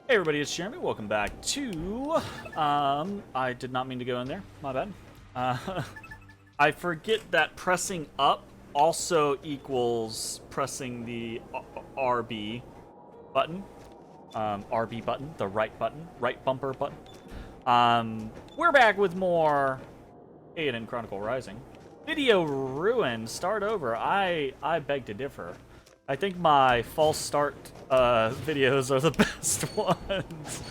Hey everybody, it's Jeremy. Welcome back to, I did not mean to go in there. My bad. I forget that pressing up also equals pressing the RB button. RB button, the right button, right bumper button. We're back with more Eiyuden Chronicle Rising. Video ruined, start over. I beg to differ. I think my false start videos are the best ones.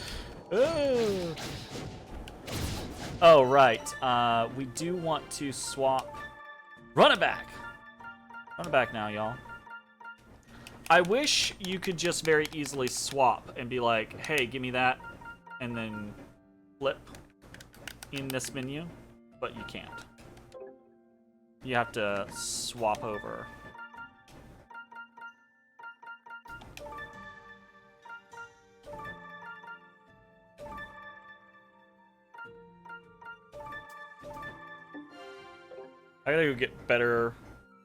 Ooh. Oh, right. We do want to swap. Run it back. Run it back now, y'all. I wish you could just very easily swap and be like, hey, give me that, and then flip in this menu, but you can't. You have to swap over. I gotta go get better,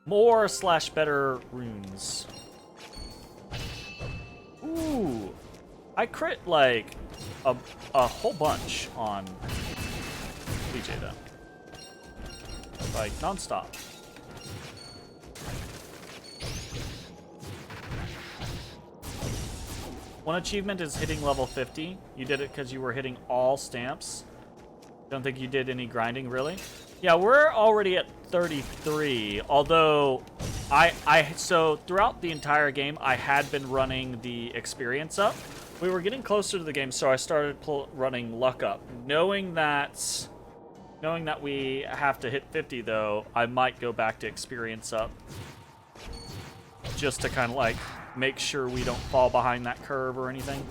more/better runes. Ooh, I crit like a whole bunch on BJ though, like nonstop. One achievement is hitting level 50. You did it because you were hitting all stamps. Don't think you did any grinding, really? Yeah, we're already at 33, although so throughout the entire game, I had been running the experience up. We were getting closer to the game, so I started running luck up. Knowing that we have to hit 50, though, I might go back to experience up. Just to kind of, like, make sure we don't fall behind that curve or anything.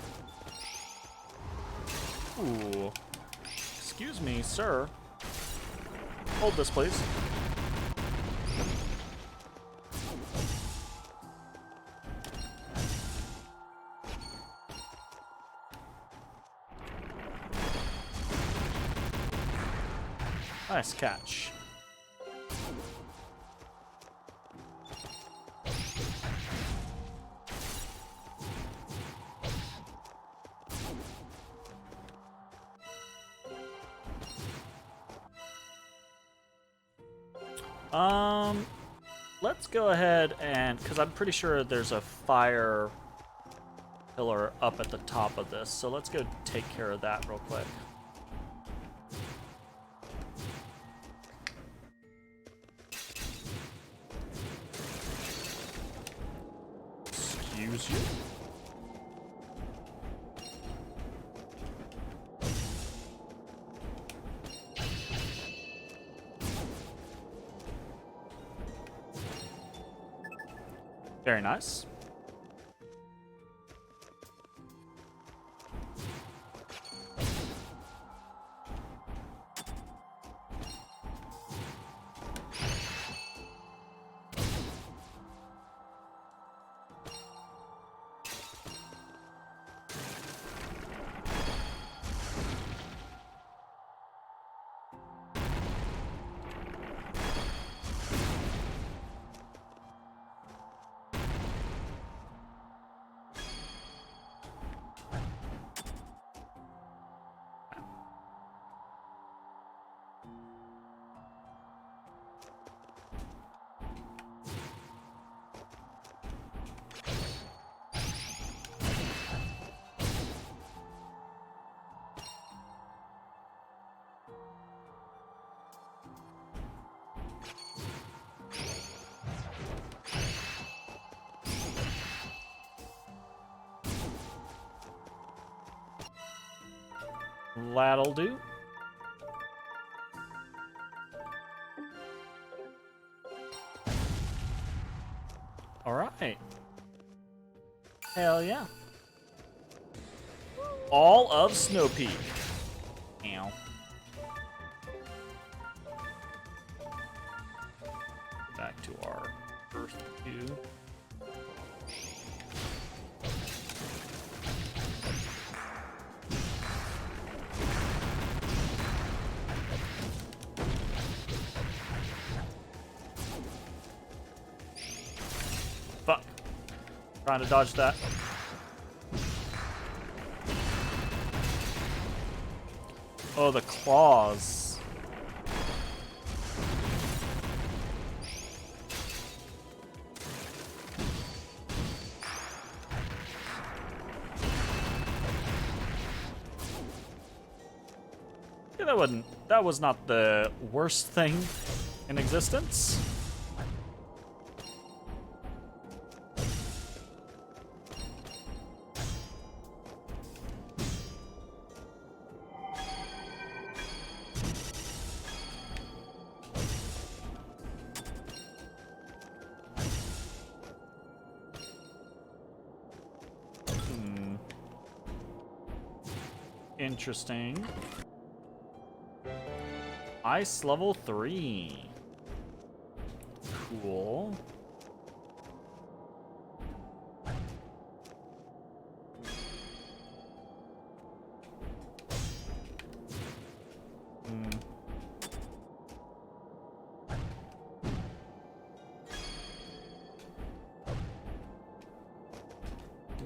Ooh. Excuse me, sir. Hold this, please. Nice catch. Let's go ahead and, because I'm pretty sure there's a fire pillar up at the top of this, so let's go take care of that real quick. Excuse you? Very nice. That'll do. All right. Hell yeah. All of Snow Peak. Ow. Back to our first two. Fuck. Trying to dodge that. Oh, the claws. Yeah, that was not the worst thing in existence. Interesting. Ice level 3. Cool.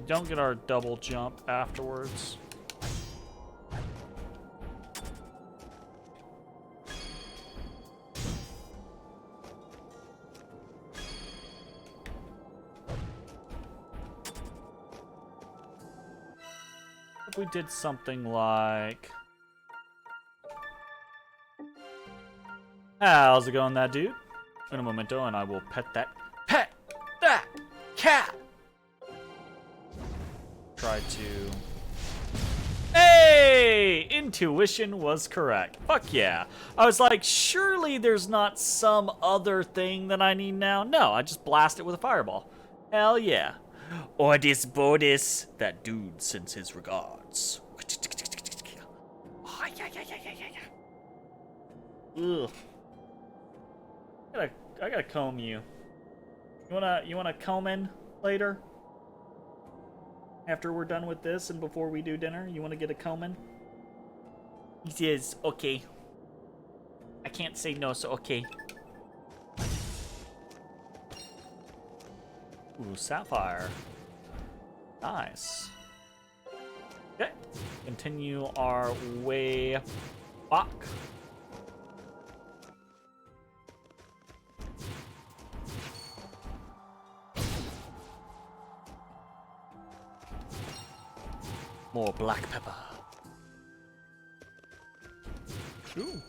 Don't get our double jump afterwards. If we did something like... How's it going, that dude? In a momento, and I will pet that cat! Try to... Hey! Intuition was correct. Fuck yeah. I was like, surely there's not some other thing that I need now. No, I just blast it with a fireball. Hell yeah. Ordis Bodis. That dude sends his regards. Oh, yeah. Ugh. I gotta comb you. You wanna comb in later? After we're done with this and before we do dinner, you wanna get a comb in? He says, okay. I can't say no, so okay. Ooh, sapphire. Nice. Okay. Continue our way back. More black pepper. Ooh.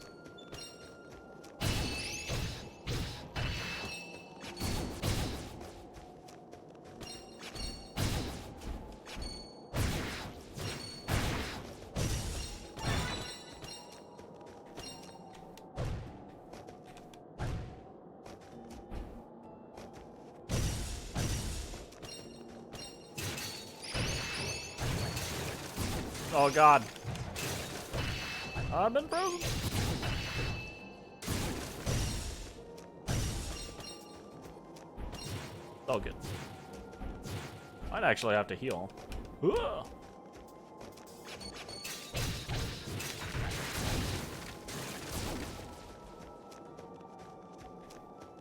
Oh god. I've been frozen. Oh good. Might actually have to heal. Ugh.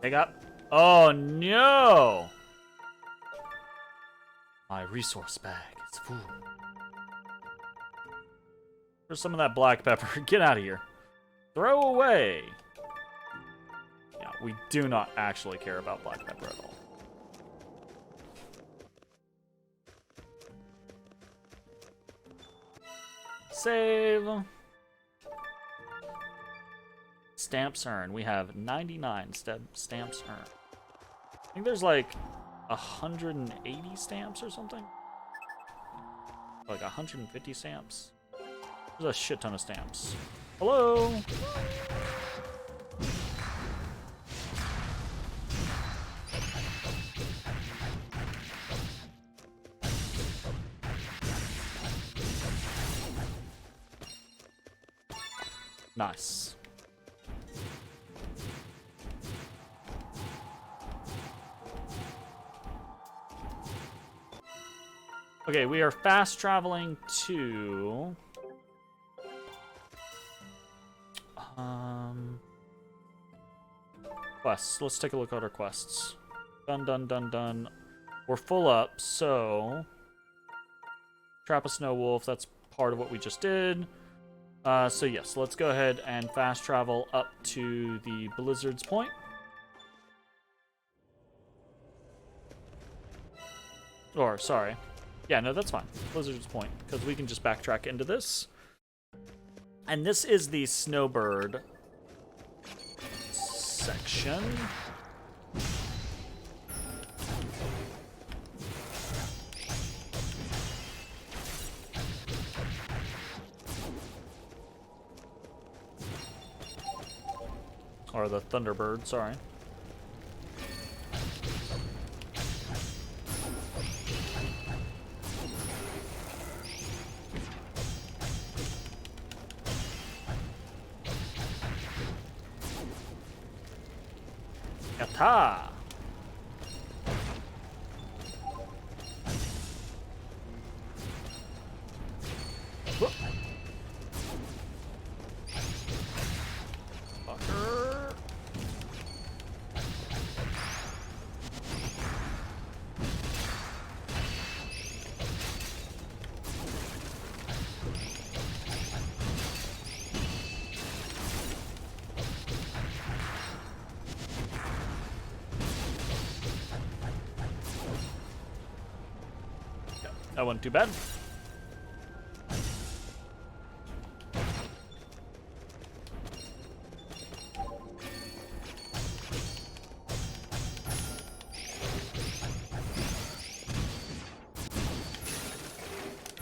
They got... Oh no! My resource bag is full. Where's some of that black pepper? Get out of here. Throw away. Yeah, we do not actually care about black pepper at all. Save. Stamps earned. We have 99 stamps earned. I think there's like 180 stamps or something. Like 150 stamps. There's a shit ton of stamps. Hello? Nice. Okay, we are fast traveling to... quests. Let's take a look at our quests. Done. We're full up, so... Trap a snow wolf, that's part of what we just did. So yes, let's go ahead and fast travel up to the Blizzard's Point. Or, sorry. Yeah, no, that's fine. Blizzard's Point, because we can just backtrack into this. And this is the Snowbird section. Or the Thunderbird, sorry. Yatta! Whoop. Fucker. That wasn't too bad.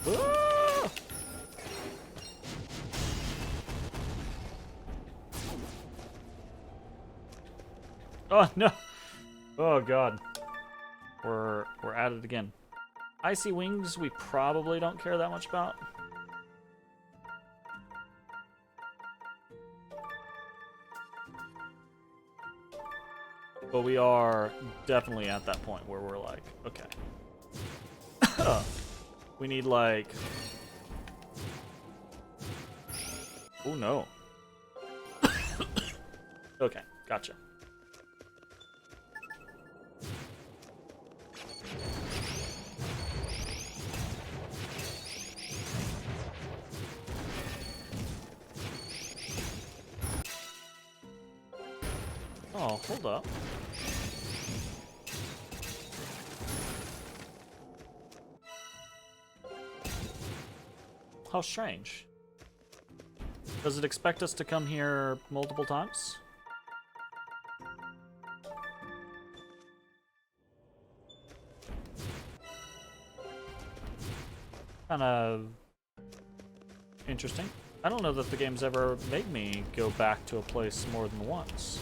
Ah! Oh no! Oh god. We're at it again. Icy Wings, we probably don't care that much about. But we are definitely at that point where we're like, okay. We need like... Oh no. Okay, gotcha. Oh, hold up. How strange. Does it expect us to come here multiple times? Kind of interesting. I don't know that the game's ever made me go back to a place more than once.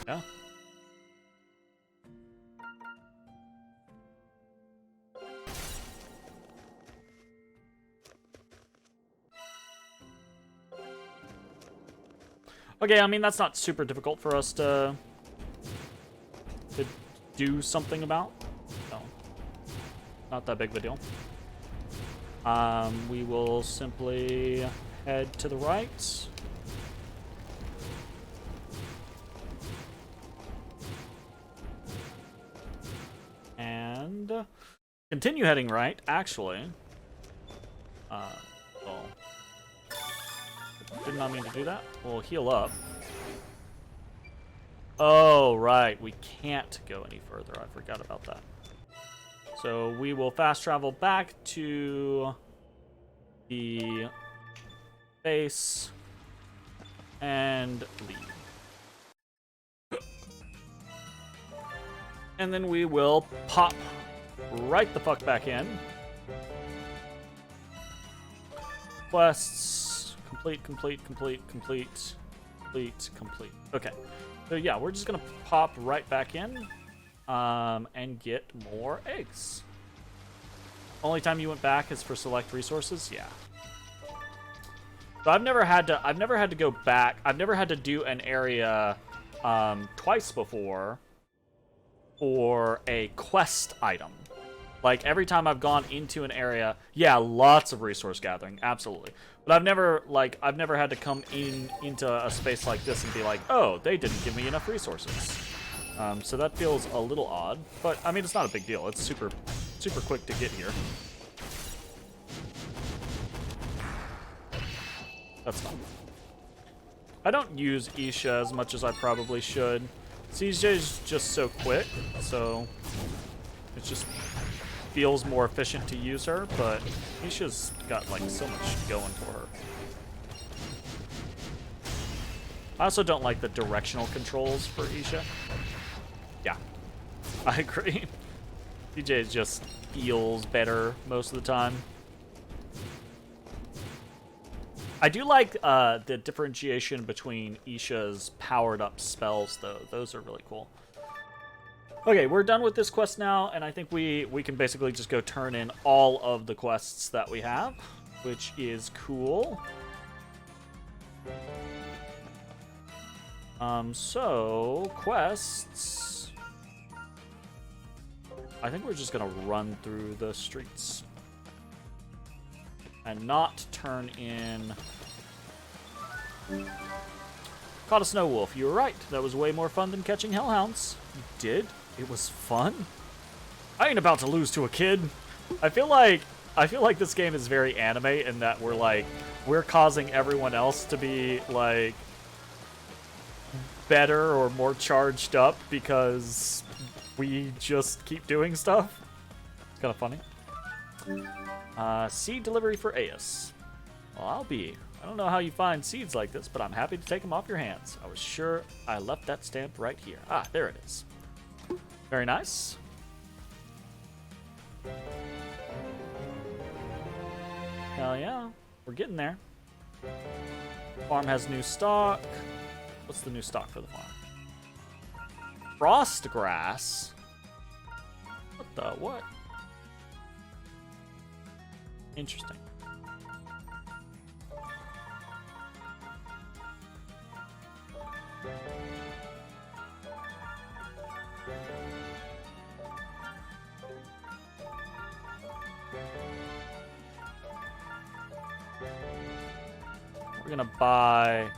Yeah. Okay, I mean, that's not super difficult for us to do something about. No. Not that big of a deal. We will simply head to the right. And continue heading right, actually. Well, did not mean to do that. We'll heal up. Oh, right. We can't go any further. I forgot about that. So we will fast travel back to the base and leave. And then we will pop right the fuck back in. Quests. Complete. Okay. So yeah, we're just gonna pop right back in and get more eggs. Only time you went back is for select resources? Yeah. So I've never had to go back. I've never had to do an area twice before for a quest item. Like, every time I've gone into an area, yeah, lots of resource gathering, absolutely. But I've never had to come into a space like this and be like, oh, they didn't give me enough resources. So that feels a little odd, but I mean, it's not a big deal. It's super quick to get here. That's fun. I don't use Isha as much as I probably should. CJ is just so quick, so it just feels more efficient to use her, but Isha's got like so much going for her. I also don't like the directional controls for Isha. Yeah, I agree. CJ just feels better most of the time. I do like the differentiation between Isha's powered up spells, though. Those are really cool. Okay, we're done with this quest now, and I think we can basically just go turn in all of the quests that we have, which is cool. So, quests. I think we're just gonna run through the streets. And not turn in... Caught a snow wolf. You were right. That was way more fun than catching hellhounds. You did? It was fun? I ain't about to lose to a kid. I feel like this game is very anime in that we're causing everyone else to be like better or more charged up because we just keep doing stuff. It's kind of funny. Seed delivery for Aeus. Well, I'll be. I don't know how you find seeds like this, but I'm happy to take them off your hands. I was sure I left that stamp right here. Ah, there it is. Very nice. Hell yeah. We're getting there. Farm has new stock. What's the new stock for the farm? Frost grass? What the what? Interesting. We're gonna buy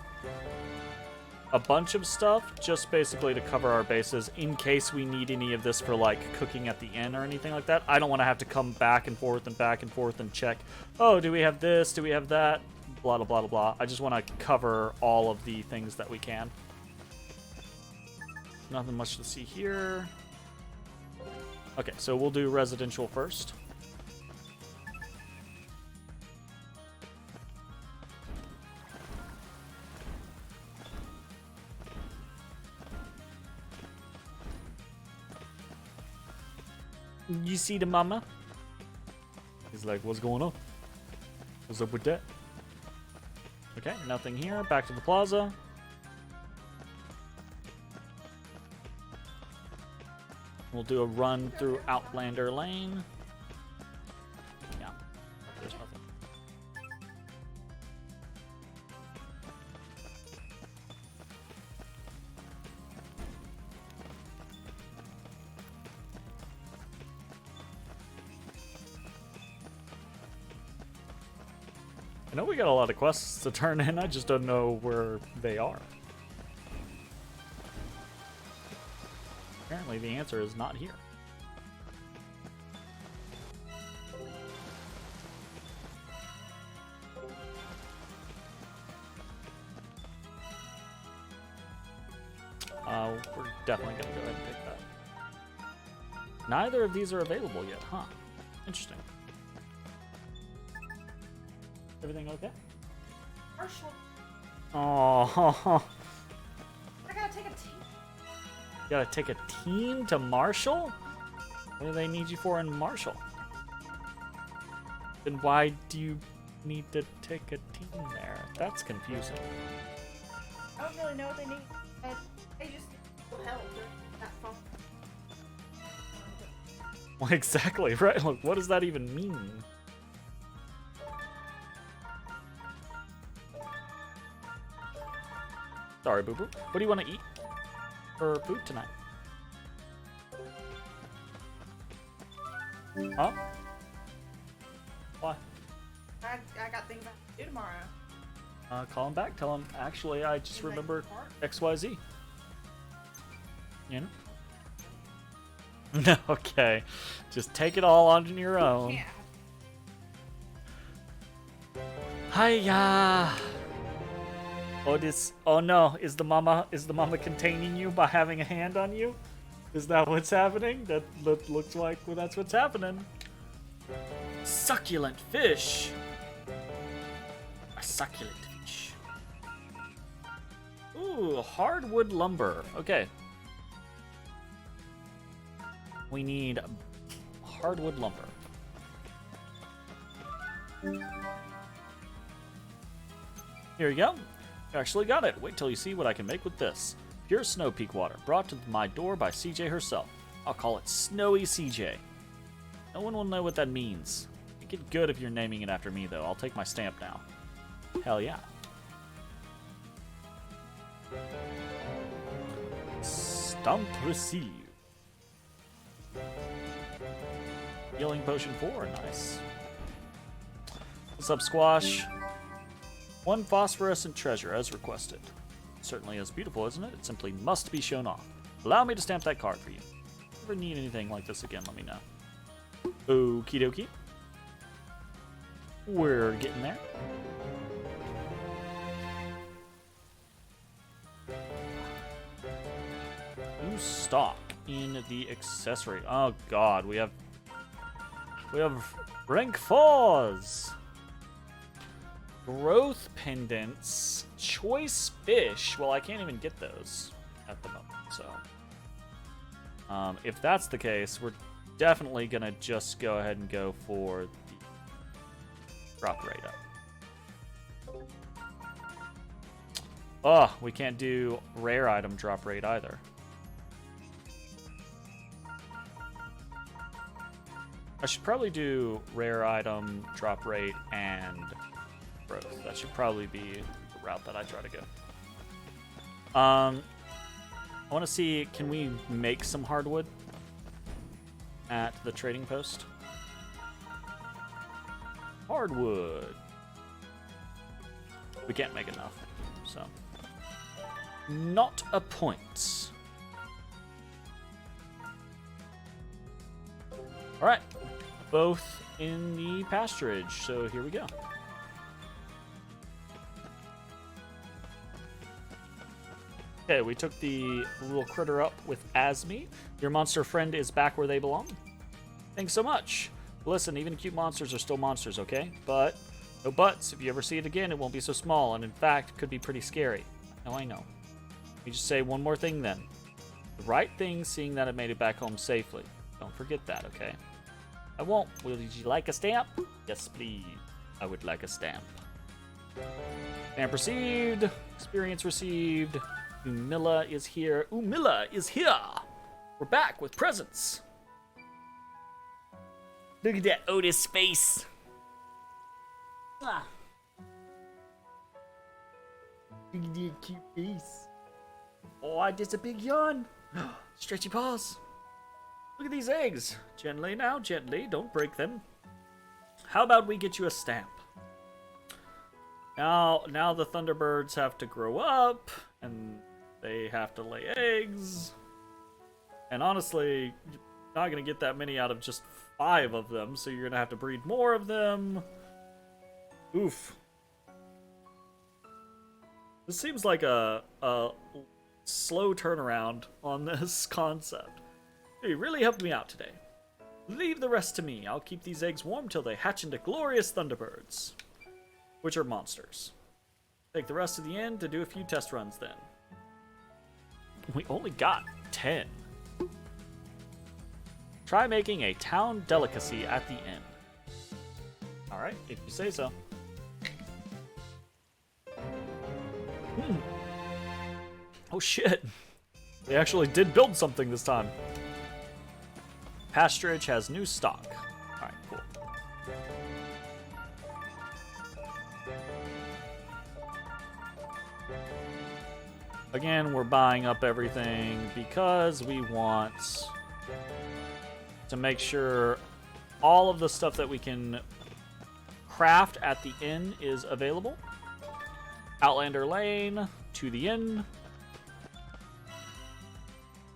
a bunch of stuff just basically to cover our bases in case we need any of this for like cooking at the inn or anything like that. I don't want to have to come back and forth and check, oh, do we have this, do we have that, blah blah blah blah. I just want to cover all of the things that we can. Nothing much to see here. Okay, so we'll do residential first. You see the mama? He's like, what's going on? What's up with that? Okay, nothing here. Back to the plaza. We'll do a run through Outlander Lane. Yeah, there's nothing. I know we got a lot of quests to turn in, I just don't know where they are. Apparently the answer is not here. We're definitely gonna go ahead and take that. Neither of these are available yet, huh? Interesting. Everything okay? Marshall. Oh. I gotta take a team. You gotta take a team to Marshall? What do they need you for in Marshall? Then why do you need to take a team there? That's confusing. I don't really know what they need. They just need help. That fun. Well, exactly, right? Like, what does that even mean? Sorry, Boo Boo. What do you want to eat for food tonight? Huh? Why? I got things I have to do tomorrow. Call him back. Tell him, actually, I just remembered XYZ. You know? Okay. Just take it all on your own. Yeah. Hiya! Oh no, is the mama containing you by having a hand on you? Is that what's happening? That looks like that's what's happening. Succulent fish. A succulent fish. Ooh, hardwood lumber. Okay. We need hardwood lumber. Here you go. You actually got it. Wait till you see what I can make with this. Pure snow peak water, brought to my door by CJ herself. I'll call it Snowy CJ. No one will know what that means. Make it good if you're naming it after me, though. I'll take my stamp now. Hell yeah. Stump receive. Healing potion 4, nice. What's up, Squash? One phosphorescent treasure, as requested. Certainly is beautiful, isn't it? It simply must be shown off. Allow me to stamp that card for you. If you ever need anything like this again, let me know. Okie dokie. We're getting there. New stock in the accessory. Oh god, we have rank 4s. Growth pendants, choice fish. Well, I can't even get those at the moment, so if that's the case, we're definitely gonna just go ahead and go for the drop rate up. Oh, we can't do rare item drop rate either. I should probably do rare item drop rate and growth. That should probably be the route that I try to go. I want to see, can we make some hardwood at the trading post? Hardwood. We can't make enough, so not a point. All right, both in the pasturage, so here we go. Okay, we took the little critter up with Asmi. Your monster friend is back where they belong. Thanks so much. Listen, even cute monsters are still monsters, okay? But, no buts. If you ever see it again, it won't be so small, and in fact, could be pretty scary. No, I know. Let me just say one more thing then. The right thing, seeing that it made it back home safely. Don't forget that, okay? I won't. Would you like a stamp? Yes, please. I would like a stamp. Stamp received. Experience received. Umilla is here. Umilla is here! We're back with presents. Look at that Otis face. Ah. Look at that cute face. Oh, that's a big yawn. Stretchy paws. Look at these eggs. Gently now, gently. Don't break them. How about we get you a stamp? Now the Thunderbirds have to grow up, and they have to lay eggs. And honestly, you're not going to get that many out of just 5 of them, so you're going to have to breed more of them. Oof. This seems like a slow turnaround on this concept. You really helped me out today. Leave the rest to me. I'll keep these eggs warm till they hatch into glorious Thunderbirds, which are monsters. Take the rest to the inn to do a few test runs then. We only got 10. Try making a town delicacy at the inn. Alright, if you say so. Oh shit. They actually did build something this time. Pasturage has new stock. Alright, cool. Again, we're buying up everything because we want to make sure all of the stuff that we can craft at the inn is available. Outlander Lane to the inn.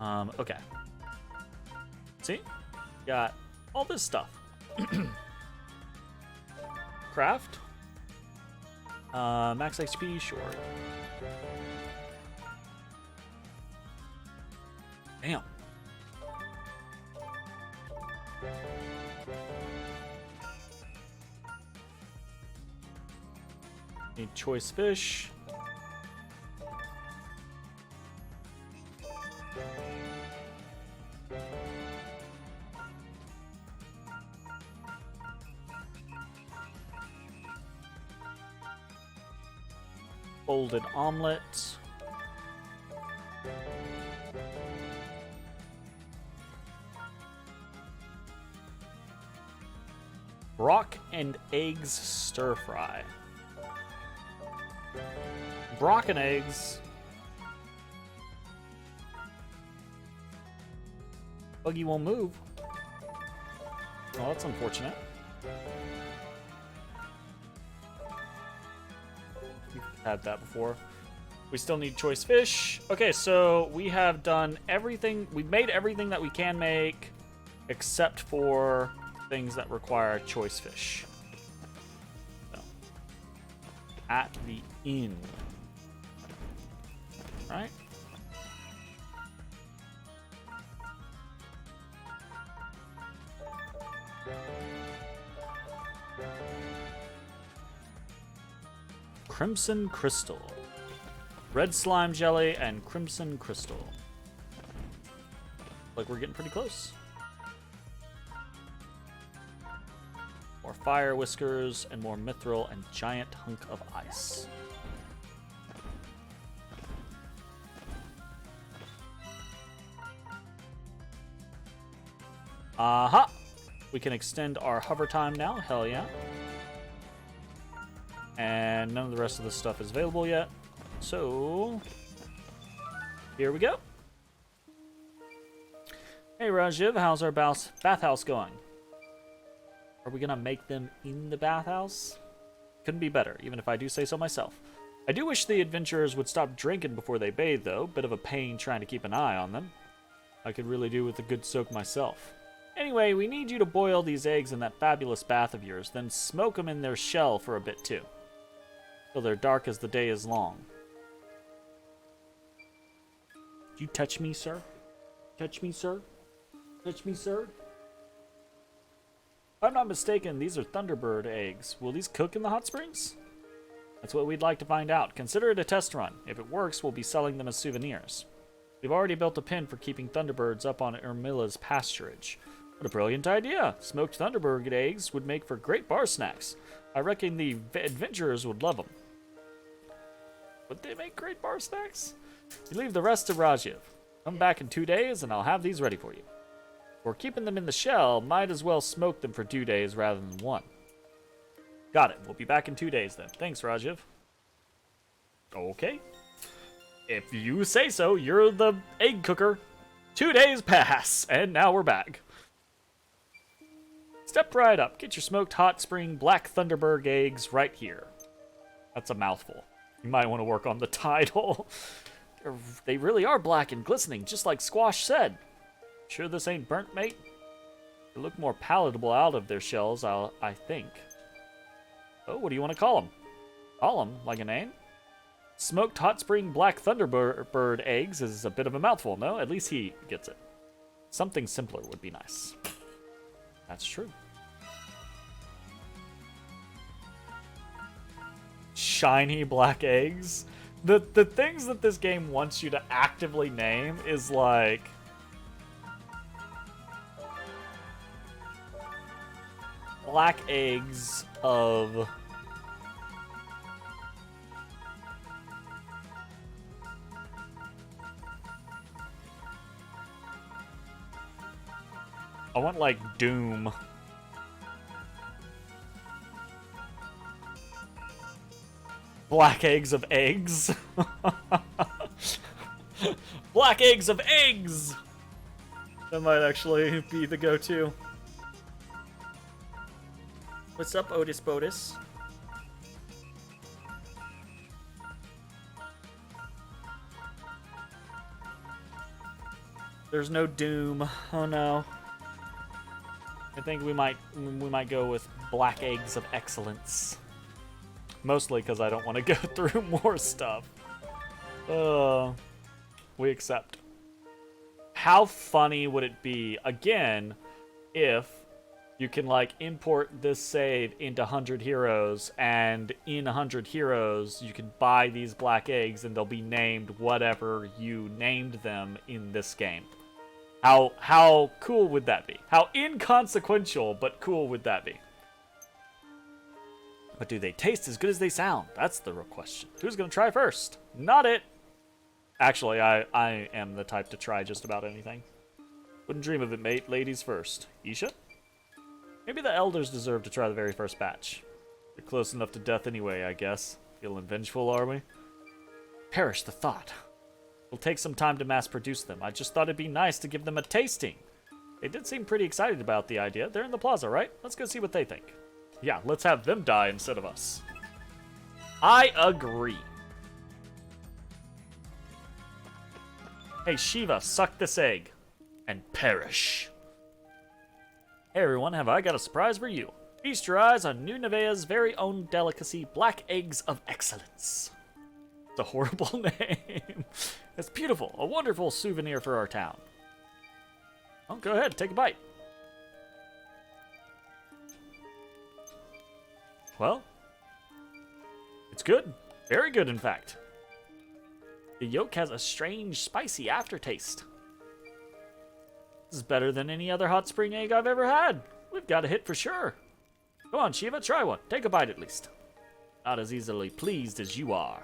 Okay. See? Got all this stuff. Craft. Max HP, sure. Damn. Need choice fish. Folded omelet. Brock and eggs stir fry. Brock and eggs. Buggy won't move. Oh, that's unfortunate. We've had that before. We still need choice fish. Okay, so we have done everything. We've made everything that we can make, except for things that require choice fish. So, at the inn. Right? Crimson Crystal. Red slime jelly and crimson crystal. Like we're getting pretty close. More fire whiskers and more mithril and giant hunk of ice. Aha! We can extend our hover time now. Hell yeah. And none of the rest of this stuff is available yet. So, here we go. Hey Rajiv, how's our bathhouse going? Are we gonna make them in the bathhouse? Couldn't be better, even if I do say so myself. I do wish the adventurers would stop drinking before they bathe, though. Bit of a pain trying to keep an eye on them. I could really do with a good soak myself. Anyway, we need you to boil these eggs in that fabulous bath of yours, then smoke them in their shell for a bit too. Till they're dark as the day is long. Did you touch me, sir? Touch me, sir? Touch me, sir? If I'm not mistaken, these are Thunderbird eggs. Will these cook in the hot springs? That's what we'd like to find out. Consider it a test run. If it works, we'll be selling them as souvenirs. We've already built a pen for keeping Thunderbirds up on Ermilla's pasturage. What a brilliant idea! Smoked Thunderbird eggs would make for great bar snacks. I reckon the adventurers would love them. Would they make great bar snacks? You leave the rest to Rajiv. Come back in 2 days and I'll have these ready for you. If we're keeping them in the shell, might as well smoke them for 2 days rather than 1. Got it. We'll be back in 2 days then. Thanks, Rajiv. Okay. If you say so, you're the egg cooker. 2 days pass, and now we're back. Step right up. Get your smoked hot spring black Thunderbird eggs right here. That's a mouthful. You might want to work on the title. They really are black and glistening, just like Squash said. Sure this ain't burnt, mate? They look more palatable out of their shells, I think. Oh, what do you want to call them? Call them like a name? Smoked hot spring black Thunderbird eggs is a bit of a mouthful, no? At least he gets it. Something simpler would be nice. That's true. Shiny black eggs. The things that this game wants you to actively name is like... black eggs of... I want, like, Doom. Black eggs of eggs. Black eggs of eggs! That might actually be the go-to. What's up, Otis Botus? There's no Doom. Oh no. I think we might go with Black Eggs of Excellence. Mostly because I don't want to go through more stuff. We accept. How funny would it be, again, if you can, like, import this save into 100 Heroes, and in 100 Heroes, you can buy these black eggs, and they'll be named whatever you named them in this game. How cool would that be? How inconsequential, but cool would that be? But do they taste as good as they sound? That's the real question. Who's gonna try first? Not it! Actually, I am the type to try just about anything. Wouldn't dream of it, mate. Ladies first. Isha? Maybe the elders deserve to try the very first batch. They're close enough to death anyway, I guess. Feeling vengeful, are we? Perish the thought. It'll take some time to mass produce them. I just thought it'd be nice to give them a tasting. They did seem pretty excited about the idea. They're in the plaza, right? Let's go see what they think. Yeah, let's have them die instead of us. I agree. Hey, Shiva, suck this egg. And perish. Hey everyone, have I got a surprise for you. Feast your eyes on New Nevaeh's very own delicacy, Black Eggs of Excellence. It's a horrible name. It's beautiful, a wonderful souvenir for our town. Oh, go ahead, take a bite. Well, it's good. Very good, in fact. The yolk has a strange, spicy aftertaste. This is better than any other hot spring egg I've ever had. We've got a hit for sure. Go on, Shiva, try one. Take a bite at least. Not as easily pleased as you are.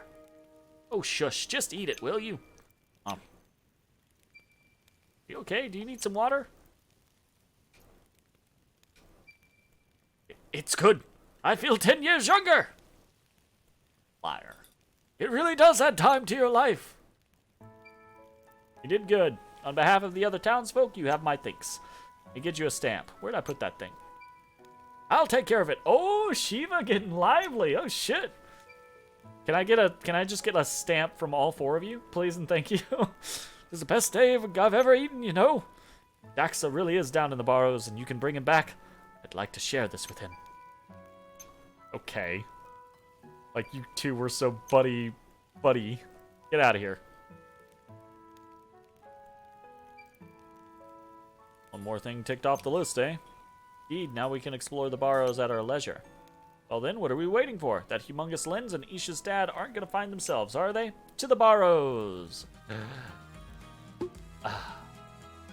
Oh, shush, just eat it, will you? You okay? Do you need some water? It's good. I feel 10 years younger. Liar. It really does add time to your life. You did good. On behalf of the other townsfolk, you have my thanks. Let me get you a stamp. Where'd I put that thing? I'll take care of it. Oh, Shiva getting lively. Oh, shit. Can I just get a stamp from all four of you? Please and thank you. This is the best day I've ever eaten, you know? Daxa really is down in the Barrows, and you can bring him back. I'd like to share this with him. Okay. Like, you two were so buddy. Get out of here. One more thing ticked off the list, eh? Indeed, now we can explore the Barrows at our leisure. Well then, what are we waiting for? That humongous lens and Isha's dad aren't gonna find themselves, are they? To the Barrows!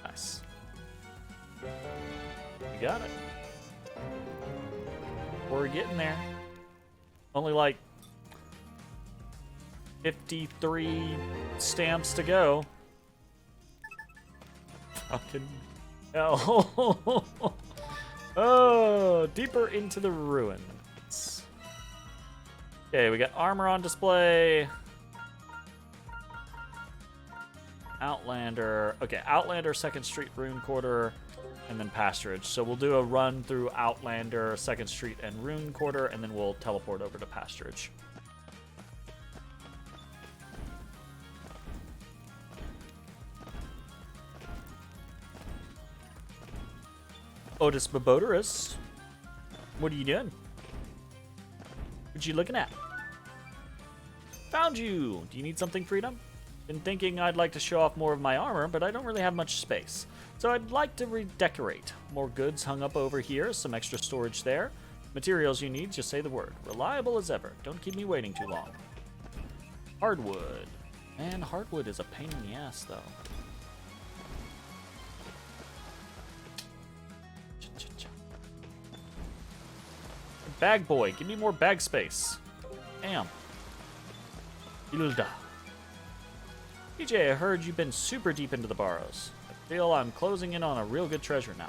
Nice. We got it. We're getting there. Only like 53 stamps to go. Fucking hell. Oh, deeper into the ruins. Okay, we got armor on display. Outlander. Okay, Outlander, 2nd Street, Rune Quarter, and then Pasturage. So we'll do a run through Outlander, 2nd Street, and Rune Quarter, and then we'll teleport over to Pasturage. Otis Baboterus, what are you doing? What you looking at? Found you! Do you need something, Freedom? Been thinking I'd like to show off more of my armor, but I don't really have much space. So I'd like to redecorate. More goods hung up over here, some extra storage there. Materials you need, just say the word. Reliable as ever. Don't keep me waiting too long. Hardwood. Man, hardwood is a pain in the ass, though. Bag boy, give me more bag space. Damn. Hilda. PJ, I heard you've been super deep into the Barrows. I feel I'm closing in on a real good treasure now.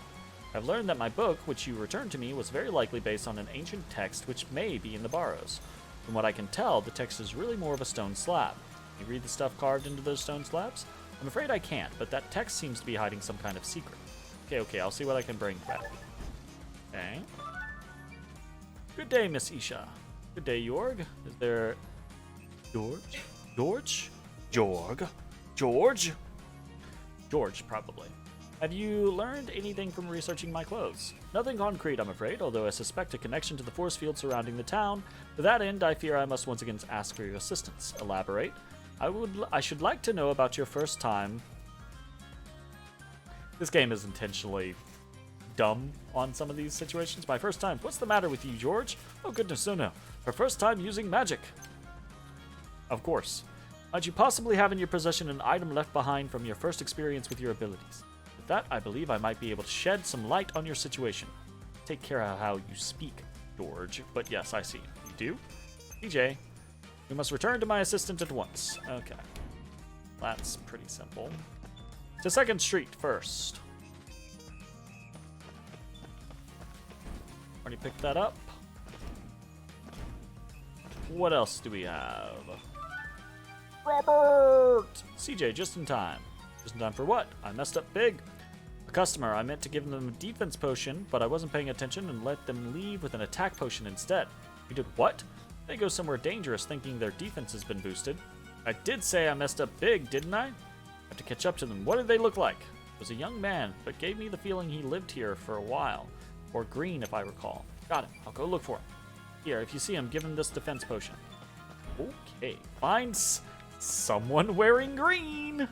I've learned that my book, which you returned to me, was very likely based on an ancient text which may be in the Barrows. From what I can tell, the text is really more of a stone slab. Can you read the stuff carved into those stone slabs? I'm afraid I can't, but that text seems to be hiding some kind of secret. Okay, I'll see what I can bring back. Okay. Good day, Miss Isha. Good day, Jorg. Is there... George? George? Jorg? George? George, probably. Have you learned anything from researching my clothes? Nothing concrete, I'm afraid, although I suspect a connection to the force field surrounding the town. To that end, I fear I must once again ask for your assistance. Elaborate. I should like to know about your first time. This game is intentionally dumb on some of these situations. My first time. What's the matter with you, George? Oh, goodness, no. Her first time using magic. Of course. Might you possibly have in your possession an item left behind from your first experience with your abilities? With that, I believe I might be able to shed some light on your situation. Take care of how you speak, George. But yes, I see. You do? DJ, we must return to my assistant at once. Okay. That's pretty simple. To 2nd Street first. Already picked that up. What else do we have? Robert! CJ, just in time. Just in time for what? I messed up big. A customer, I meant to give them a defense potion, but I wasn't paying attention and let them leave with an attack potion instead. You did what? They go somewhere dangerous thinking their defense has been boosted. I did say I messed up big, didn't I? Have to catch up to them. What did they look like? It was a young man, but gave me the feeling he lived here for a while. Or green, if I recall. Got it. I'll go look for him. Here, if you see him, give him this defense potion. Okay. Find someone wearing green.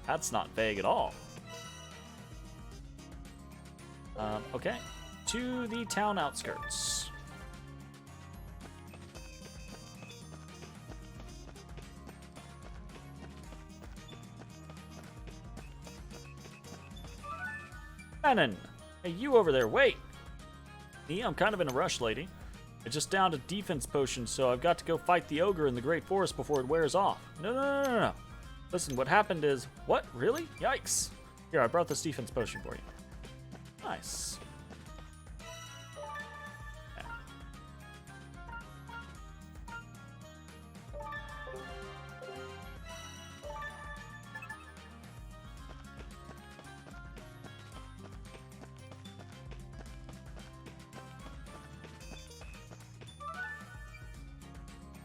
That's not vague at all. Okay. To the town outskirts. Shannon! Hey, you over there, wait! Me, I'm kind of in a rush, lady. I just downed a defense potion, so I've got to go fight the ogre in the Great Forest before it wears off. No. Listen, what happened is... What? Really? Yikes. Here, I brought this defense potion for you. Nice. Okay.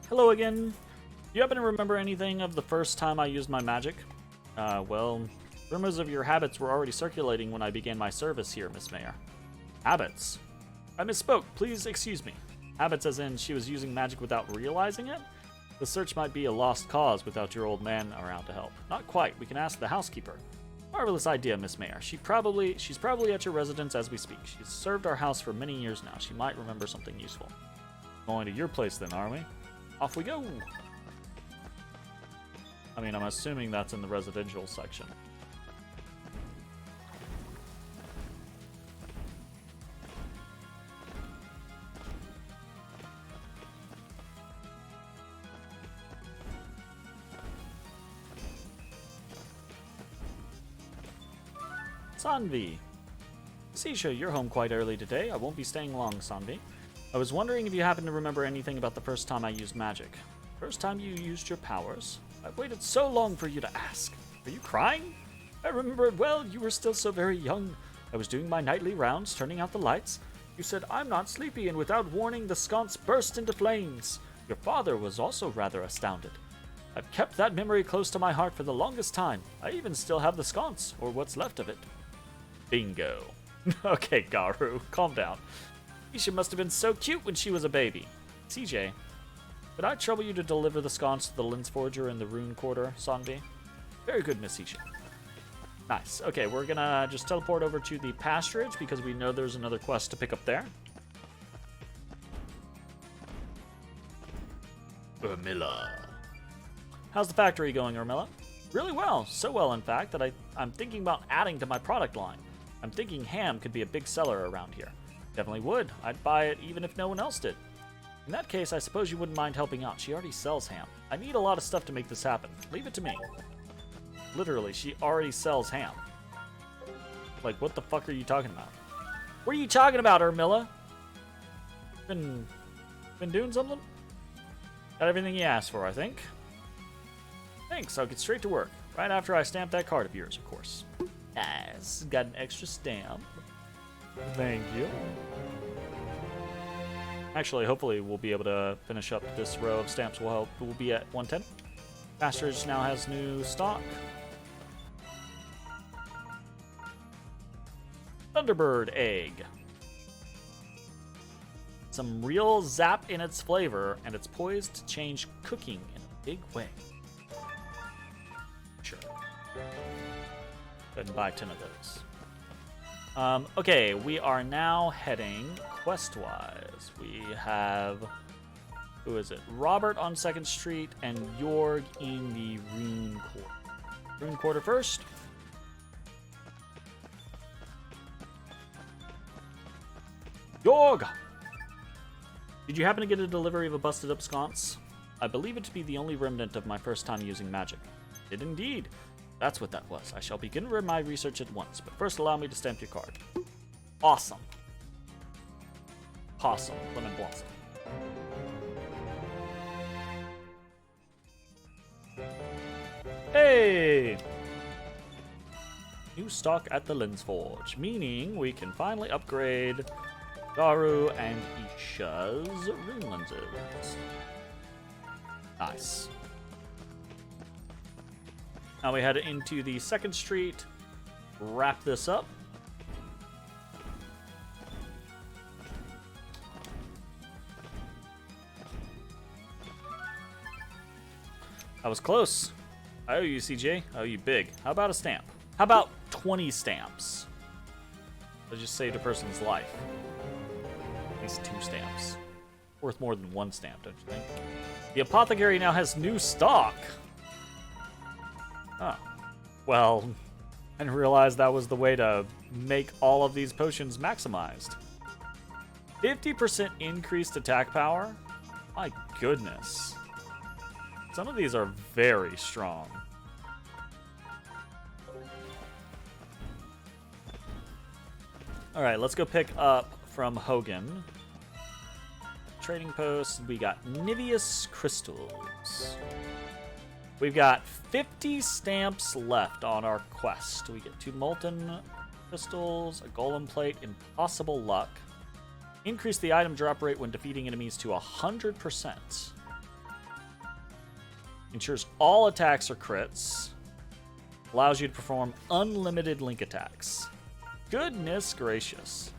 Hello again. Do you happen to remember anything of the first time I used my magic? Well, rumors of your habits were already circulating when I began my service here, Miss Mayor. Habits? I misspoke. Please excuse me. Habits as in she was using magic without realizing it? The search might be a lost cause without your old man around to help. Not quite. We can ask the housekeeper. Marvelous idea, Miss Mayor. She's probably at your residence as we speak. She's served our house for many years now. She might remember something useful. Going to your place then, are we? Off we go. I mean, I'm assuming that's in the residential section. Sanvi. Sisha, you're home quite early today. I won't be staying long, Sanvi. I was wondering if you happen to remember anything about the first time I used magic. First time you used your powers? I've waited so long for you to ask. Are you crying? I remember it well. You were still so very young. I was doing my nightly rounds, turning out the lights. You said, I'm not sleepy, and without warning, the sconce burst into flames. Your father was also rather astounded. I've kept that memory close to my heart for the longest time. I even still have the sconce, or what's left of it. Bingo. Okay, Garu, calm down. She must have been so cute when she was a baby. CJ, could I trouble you to deliver the sconce to the lens forger in the rune quarter, Sanvi? Very good, Miss Isha. Nice. Okay, we're gonna just teleport over to the pasturage because we know there's another quest to pick up there. Urmilla. How's the factory going, Urmilla? Really well. So well, in fact, that I'm thinking about adding to my product line. I'm thinking ham could be a big seller around here. Definitely would. I'd buy it even if no one else did. In that case, I suppose you wouldn't mind helping out. She already sells ham. I need a lot of stuff to make this happen. Leave it to me. Literally, she already sells ham. Like, what the fuck are you talking about? What are you talking about, Urmilla? Been doing something? Got everything you asked for, I think. Thanks, I'll get straight to work. Right after I stamp that card of yours, of course. Nice. Got an extra stamp. Thank you. Actually, hopefully we'll be able to finish up this row of stamps. We'll be at 110. Pastures now has new stock. Thunderbird egg. Some real zap in its flavor, and it's poised to change cooking in a big way. Sure. Go ahead and buy 10 of those. Okay, we are now heading quest-wise. We have, who is it? Robert on 2nd Street and Jorg in the Rune Quarter. Rune Quarter first. Jorg! Did you happen to get a delivery of a busted up sconce? I believe it to be the only remnant of my first time using magic. It indeed. That's what that was. I shall begin my research at once, but first allow me to stamp your card. Awesome. Possum. Lemon Blossom. Hey! New stock at the Lens Forge, meaning we can finally upgrade Garu and Isha's rune lenses. Nice. Now we head into the 2nd Street, wrap this up. That was close. I owe you, CJ. I owe you big. How about a stamp? How about 20 stamps? I just saved a person's life. At least 2 stamps. Worth more than 1 stamp, don't you think? The apothecary now has new stock. Oh. Well, I didn't realize that was the way to make all of these potions maximized. 50% increased attack power? My goodness. Some of these are very strong. Alright, let's go pick up from Hogan. Trading post, we got Niveus crystals. We've got 50 stamps left on our quest. We get 2 molten crystals, a golem plate, impossible luck. Increase the item drop rate when defeating enemies to 100%. Ensures all attacks are crits. Allows you to perform unlimited link attacks. Goodness gracious.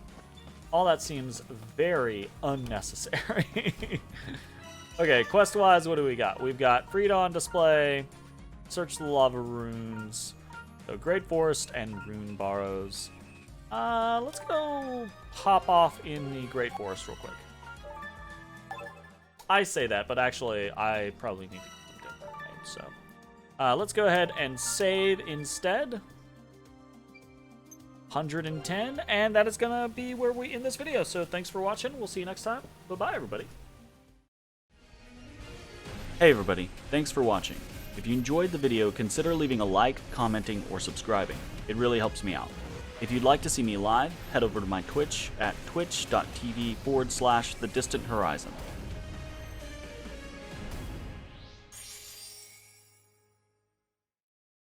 All that seems very unnecessary. Okay, quest-wise, what do we got? We've got Freed on display, Search the Lava Runes, so Great Forest and Rune Barrows. Let's go hop off in the Great Forest real quick. I say that, but actually, I probably need to get some dinner made, so. Let's go ahead and save instead. 110, and that is gonna be where we end this video. So thanks for watching. We'll see you next time. Bye-bye, everybody. Hey, everybody. Thanks for watching. If you enjoyed the video, consider leaving a like, commenting, or subscribing. It really helps me out. If you'd like to see me live, head over to my Twitch at twitch.tv/thedistanthorizon.